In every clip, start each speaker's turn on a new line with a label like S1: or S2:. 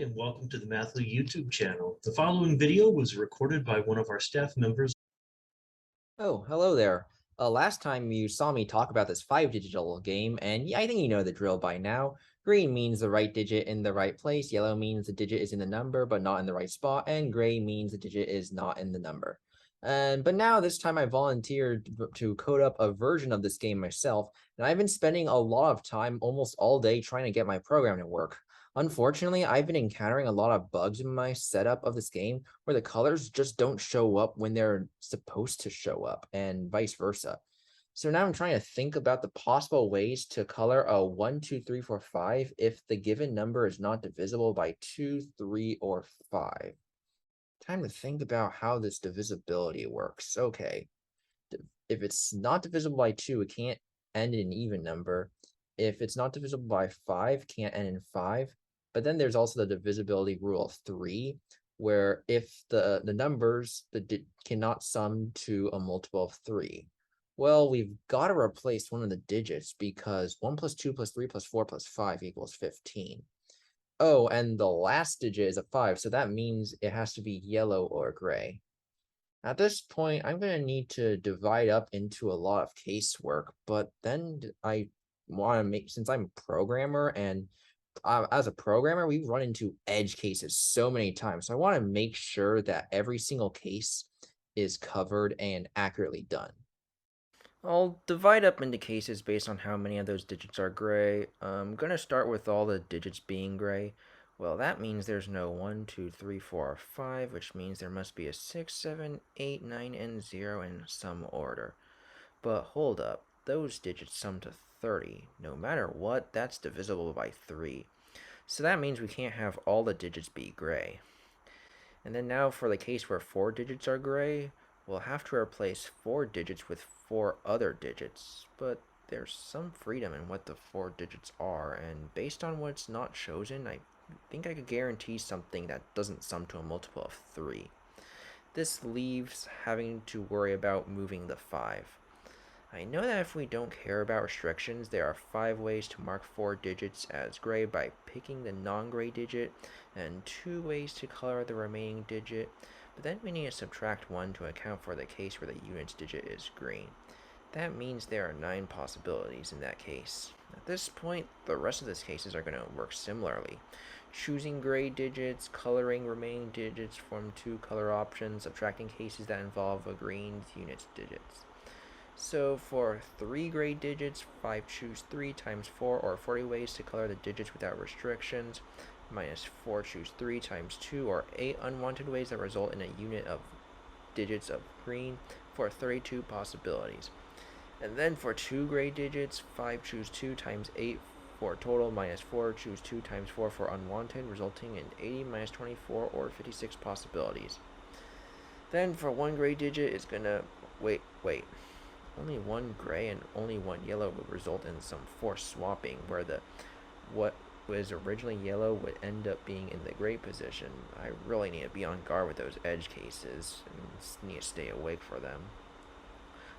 S1: And welcome to the mathleague YouTube channel. The following video was recorded by one of our staff members.
S2: Oh, hello there. Last time you saw me talk about this 5-digit little game, and yeah, I think you know the drill by now. Green means the right digit in the right place, yellow means the digit is in the number but not in the right spot, and gray means the digit is not in the number. But now this time I volunteered to code up a version of this game myself, and I've been spending a lot of time almost all day trying to get my program to work. Unfortunately, I've been encountering a lot of bugs in my setup of this game where the colors just don't show up when they're supposed to show up, and vice versa. So now I'm trying to think about the possible ways to color a 1, 2, 3, 4, 5 if the given number is not divisible by 2, 3, or 5. Time to think about how this divisibility works. Okay, if it's not divisible by 2, it can't end in an even number. If it's not divisible by 5, can't end in 5. But then there's also the divisibility rule of 3, where if the numbers cannot sum to a multiple of 3. Well, we've got to replace one of the digits because 1 plus 2 plus 3 plus 4 plus 5 equals 15. Oh, and the last digit is a 5, so that means it has to be yellow or gray. At this point, I'm going to need to divide up into a lot of casework, but then I want to make, since I'm a programmer and as a programmer, we run into edge cases so many times. So I want to make sure that every single case is covered and accurately done. I'll divide up into cases based on how many of those digits are gray. I'm going to start with all the digits being gray. Well, that means there's no 1, 2, 3, 4, or 5, which means there must be a 6, 7, 8, 9, and 0 in some order. But hold up, those digits sum to 30. No matter what, that's divisible by 3. So that means we can't have all the digits be gray. And then now for the case where 4 digits are gray, we'll have to replace 4 digits with 4 other digits. But there's some freedom in what the 4 digits are, and based on what's not chosen, I think I could guarantee something that doesn't sum to a multiple of 3. This leaves having to worry about moving the 5. I know that if we don't care about restrictions, there are 5 ways to mark 4 digits as gray by picking the non-gray digit, and 2 ways to color the remaining digit, but then we need to subtract 1 to account for the case where the units digit is green. That means there are 9 possibilities in that case. At this point, the rest of these cases are going to work similarly. Choosing gray digits, coloring remaining digits from 2 color options, subtracting cases that involve a green units digits. So for 3 gray digits, 5 choose 3 times 4, or 40 ways to color the digits without restrictions, minus 4 choose 3 times 2, or 8 unwanted ways that result in a unit of digits of green, for 32 possibilities. And then for 2 gray digits, 5 choose 2 times 8 for a total, minus 4 choose 2 times 4 for unwanted, resulting in 80 minus 24, or 56 possibilities. Then for 1 gray digit, it's gonna, wait, only 1 gray and only 1 yellow would result in some forced swapping, where what was originally yellow would end up being in the gray position. I really need to be on guard with those edge cases and need to stay awake for them.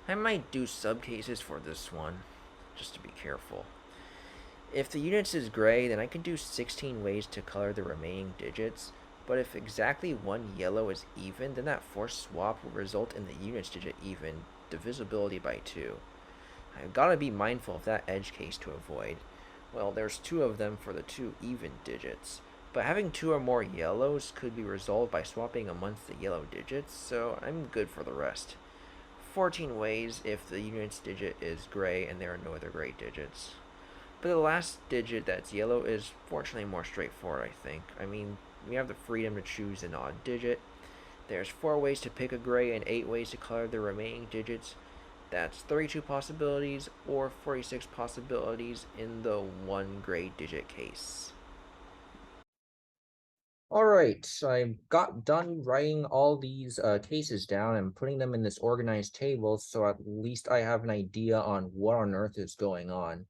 S2: I might do subcases for this one, just to be careful. If the units is gray, then I can do 16 ways to color the remaining digits, but if exactly 1 yellow is even, then that forced swap will result in the units digit even, divisibility by 2. I've got to be mindful of that edge case to avoid. Well, there's 2 of them for the 2 even digits, but having 2 or more yellows could be resolved by swapping amongst the yellow digits, so I'm good for the rest. 14 ways if the units digit is gray and there are no other gray digits. But the last digit that's yellow is fortunately more straightforward, I think. I mean, we have the freedom to choose an odd digit. There's 4 ways to pick a gray and 8 ways to color the remaining digits. That's 32 possibilities, or 46 possibilities in the 1 gray digit case. Alright, so I got done writing all these cases down and putting them in this organized table, so at least I have an idea on what on earth is going on.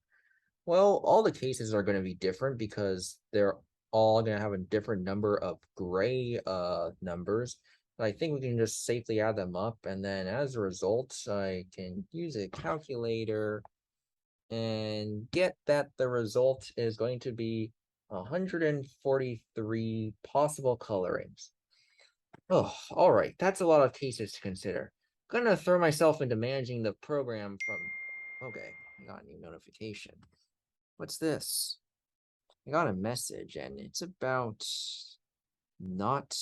S2: Well, all the cases are going to be different because they're all going to have a different number of gray numbers. I think we can just safely add them up, and then as a result, I can use a calculator and get that the result is going to be 143 possible colorings. Oh, all right. That's a lot of cases to consider. Gonna throw myself into managing the program from... Okay, I got a new notification. What's this? I got a message, and it's about not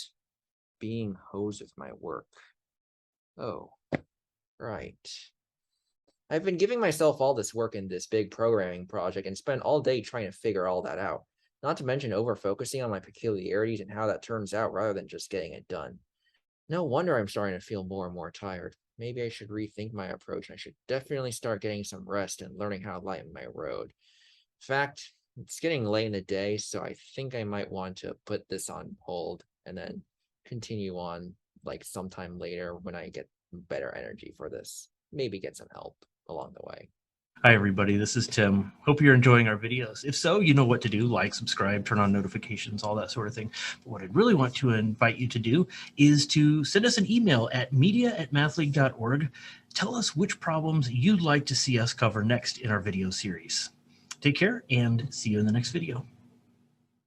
S2: being hosed with my work. Oh, right. I've been giving myself all this work in this big programming project and spent all day trying to figure all that out. Not to mention over-focusing on my peculiarities and how that turns out rather than just getting it done. No wonder I'm starting to feel more and more tired. Maybe I should rethink my approach. I should definitely start getting some rest and learning how to lighten my road. In fact, it's getting late in the day, so I think I might want to put this on hold and then continue on like sometime later when I get better energy for this. Maybe get some help along the way.
S1: Hi, everybody. This is Tim. Hope you're enjoying our videos. If so, you know what to do. Like, subscribe, turn on notifications, all that sort of thing. But what I'd really want to invite you to do is to send us an email at media@mathleague.org. Tell us which problems you'd like to see us cover next in our video series. Take care and see you in the next video.